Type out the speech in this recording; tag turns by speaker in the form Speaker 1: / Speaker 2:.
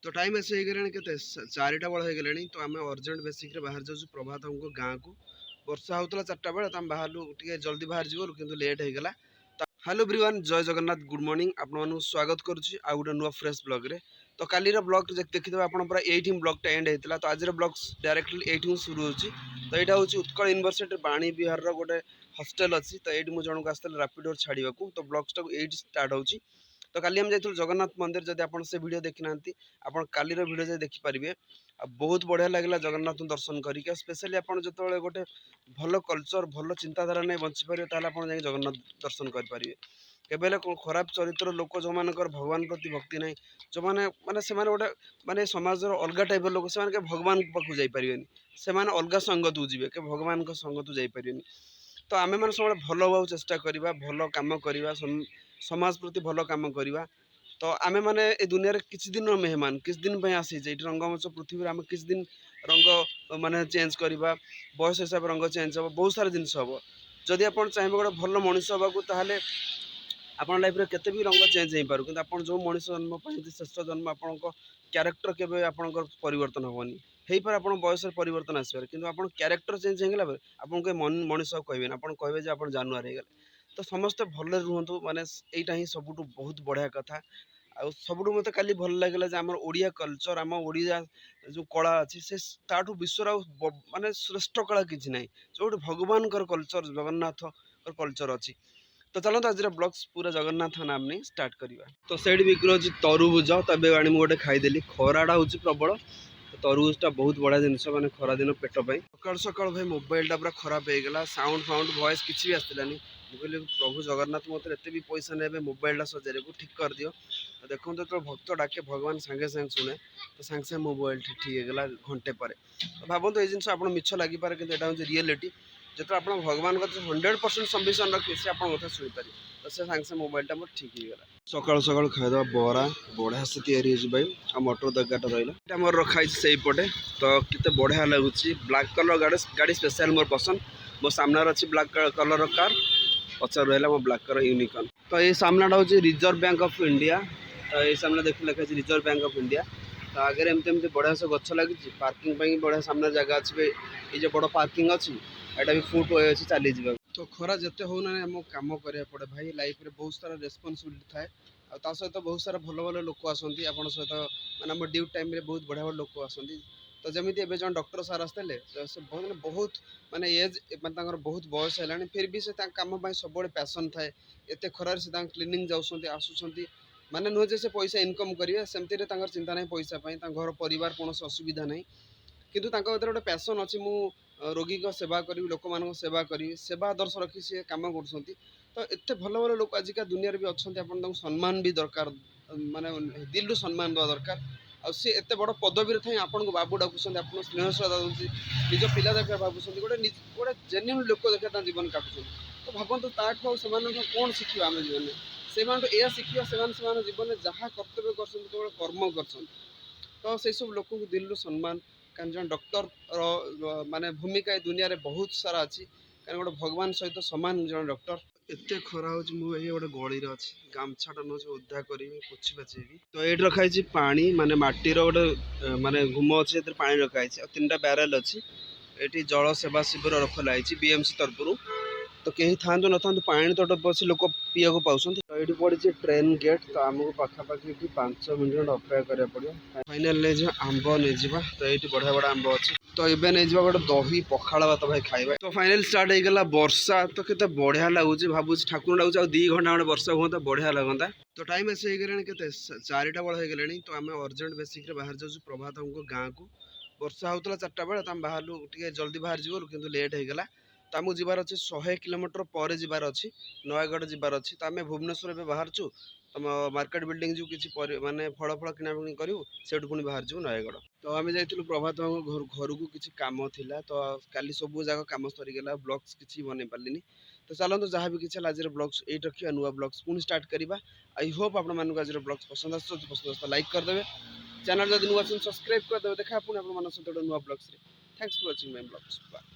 Speaker 1: तो टाइम ऐसे हो गलानी के चारिटा बेल हो गलानी तो आम अर्जेंट बेसिक बाहर जाऊँ प्रभात गाँ को वर्षा होता 4टा बेले तो बाहर टे जल्दी बाहर जीवु किंतु लेट हो गला। हेलो एवरीवन जय जगन्नाथ गुड मॉर्निंग आपन स्वागत करुच्ची आ गोटे नुआ फ्रेश ब्लॉग रे। तो काली ब्लॉग देखिए आप ये ब्लॉग एंड होता तो आज ब्लॉग डायरेक्टली ये शुरू होची। तो यहाँ हूँ उत्कल यूनिवर्सिटी बाणी विहार गोटे हॉस्टल अच्छी तो ये मुझे जनक आसती रैपिडो छाड़ा तो ब्लॉग्स ये स्टार्ट होची। तो काली हम जाइए जगन्नाथ मंदिर जब आप से वीडियो देखी ना आप कालीर वीडियो जो देखिपारे बहुत बढ़िया लगे जगन्नाथ दर्शन करके स्पेशली आप जो गोटे भल कल्चर भल चिंताधारा नहीं बंचीपारे आप जगन्नाथ दर्शन करेंगे। केवल खराब चरित्र लोक जो मान भगवान प्रति भक्ति ना जो मैंने माने से गोटे माने समाज अलग टाइप लोक से भगवान पाखु जापरेनि से अलग संगत को जी के भगवान संगत को जापरेनि। तो आम मैंने सब भल हवा चेष्टा करवा भल कम करवा समाज प्रति भल कम करवा। तो आम मैंने ए दुनिया किसी दिन मेहमान किस दिन आसीचे ये रंगमंच पृथ्वी आम किस दिन रंग माने चेंज करवा बयस हिसाब रंग चेंज हम बहुत सारा जिन हम जदि आप चाहिए गोटे भल मनीष हाँ आप लाइफ में केते भी रंग चेंज हो पार कि आप जो मनीष जन्म पाई श्रेष्ठ जन्म आपण क्यारेक्टर केवे आपंकर परिवर्तन हेनी हो पारे आप बयस परिवर्तन आसपारे कि आप क्यारेक्टर चेंज होगा आपको मनीष कहे आप कहे आप जानवर हो गले। तो समस्ते भले रुहतु माने यहाँ ही सब बहुत बढ़िया कथा आ सब मत काली भल लगे आम ओडिया कल्चर आम ओडिया जो कला अच्छी से ताठू विश्वर माने श्रेष्ठ कला किसी ना जो भगवान कल्चर जगन्नाथ कल्चर अच्छी। तो चलते आज ब्लॉग्स पूरा जगन्नाथ नाम नहीं स्टार्ट करवा। तो से बिक्री अच्छी तरबुज तब आनी गोटे खाईदेली खराटा हूँ प्रबल तरबुजटा बहुत बढ़िया जिनस मैंने खरा दिन पेट पर सकाल सकाल भाई मोबाइलटा पूरा खराब हो गला साउंड फाउंड वॉइस किसी भी आसलानी मुझे प्रभु जगन्नाथ मत एत भी पैसा ने मोबाइलटा सजारे को ठीक कर दियो। देखो तो भक्त डाके भगवान सांगे सांगे शुणे तो सांगे सांगे मोबाइल ठीक होगा घंटे पर। तो भावतु ये जिन आप मिछ लगिपारे कि हूँ रियलिटी जो आप भगवान का 100% सम्बिशन रखिए से आप कथा शुणिपारे तो से सांगे सांगे मोबाइलटा मोर ठीक होगा। सकाल सकाल खाईदा बरा बढ़िया से तैयारी भाई आ मटर तरकारीटा रहा मोर रखाई से पटे तो कितने बढ़िया लगुच ब्लाक कलर गाड़ी स्पेशल मोर पसंद मो सामने अच्छी ब्लाक कलर कार पचार रहा मो ब्लाक कलर यूनिकॉर्न। तो ये सामनाटा हूँ रिजर्व बैंक ऑफ इंडिया तो ये सामने देख लिखा रिजर्व बैंक ऑफ इंडिया। तो आगे एमती बढ़िया से गच लगी पार्किंग बढ़िया सामने जगह अच्छी ये बड़ पार्किंग अच्छी यहाँ भी फुट वे अच्छी चली जा। तो खरा जिते हो ना आम कम करा पड़े भाई लाइफ में बहुत सारा रेस्पॉन्सिबिलिटी थाए आ सहित बहुत सारा भल भल लोक आसती आप सहित मैंने ड्यूटी टाइम बहुत बढ़िया बढ़िया लोक आसती। तो जमी एवं जो डॉक्टर सार आसते से बहुत माने एज माने बहुत बयस है फिर भी से कम सब पैसन थाए एत खरार से क्लिनिंग जाऊँच आसुँच माने नुहे से पैसा इनकम करेंगे सेमती चिंता ना पैसा घर परिवार कौन असुविधा ना किंतु गोटे पैसन अच्छी मु रोगी को सेवा करी लोक मान सेवा करी सेवा आदर्श रखी सी कम कर। तो एत भल भल लोक आजिका दुनिया भी अच्छा आप सम्मान भी दरकार माने दिलू सम्मान देवा दरकार आ सी एत बड़ पदवी थे आपको बाबू डाकुं आप स्नेह श्रद्धा दूसरी निज पिला देखा भावुं गोटे गोटे जेन्युइन लोक देखा जीवन काटुं। तो भावतु ताठू कौन शिखा आम जीवन से यह शिखा से जीवन में जहाँ कर्तव्य कर कर्म कर तो से सब लोक दिल्लु सम्मान कारण जो डॉक्टर माने भूमिका ए दुनिया रे बहुत सारा अच्छी कारण गोटे भगवान सहित सामान जो डॉक्टर एत खरा हो गोटे गली अच्छी गामछाटा नौ उद्धा करी पोछि पाछी। तो ये रखाई पानी माने माटीर गोटे माने घुम अच्छे पानी रखाई 3टा ब्यारेल अच्छी ये जल सेवा शिविर रखलाई बीएमसी तरफ। तो कहीं था न था पानी तट बस लोक पीवा को पाँच। तो ये पड़ी ट्रेन गेट तो आमको पाखापाखि 5 मिनट अपेक्षा करा पड़ो फाइनाल नहीं आंब नहीं तो ये बढ़िया बढ़िया आंब अच्छी। तो ये नहीं गोटे दही पखाड़ भात भाई खाଇବା। तो फाइनाल स्टार्ट होगा वर्षा तो केते बढ़िया लगुच भावुँ ठाकुर लगुच 2 घंटा गोटे वर्षा हुआ बढ़िया लगता। तो टाइम ऐसे हो गलानी के 4टा बेल हो गलानी तो आम अर्जेंट बेसिक बाहर जाऊँ प्रभात गाँ को वर्षा होता 4टा बेले तो बाहर टे जल्दी बाहर जीवु कि लेट हो गला। तो आमको जीवार अच्छे 100 किलोमीटर पर जीवार अच्छी नयगढ़ जीवार अच्छी। तो आम भुवनेश्वर में बाहर चु तुम मार्केट बिल्डिंग जो किसी माने फल फल किणाकिणी करूँ से पुणी बाहर जीव नयगढ़। तो आम जाइलु प्रभात घर को किसी कम थिला तो काली सब जाक कम सरीगला ब्लॉग्स किसी बन पार्ली। तो चलते जहाँ भी किसी आज ब्लॉग्स ये रखा नुआ ब्लॉग्स पुणी स्टार्ट करवा। आई होप आप आज ब्लॉग्स पसंद पसंद लाइक करदे चैनल जब नुआ सब्सक्राइब करदे देखा पुणी आप सहित नुआ blogs. Thanks for watching my blogs. Bye.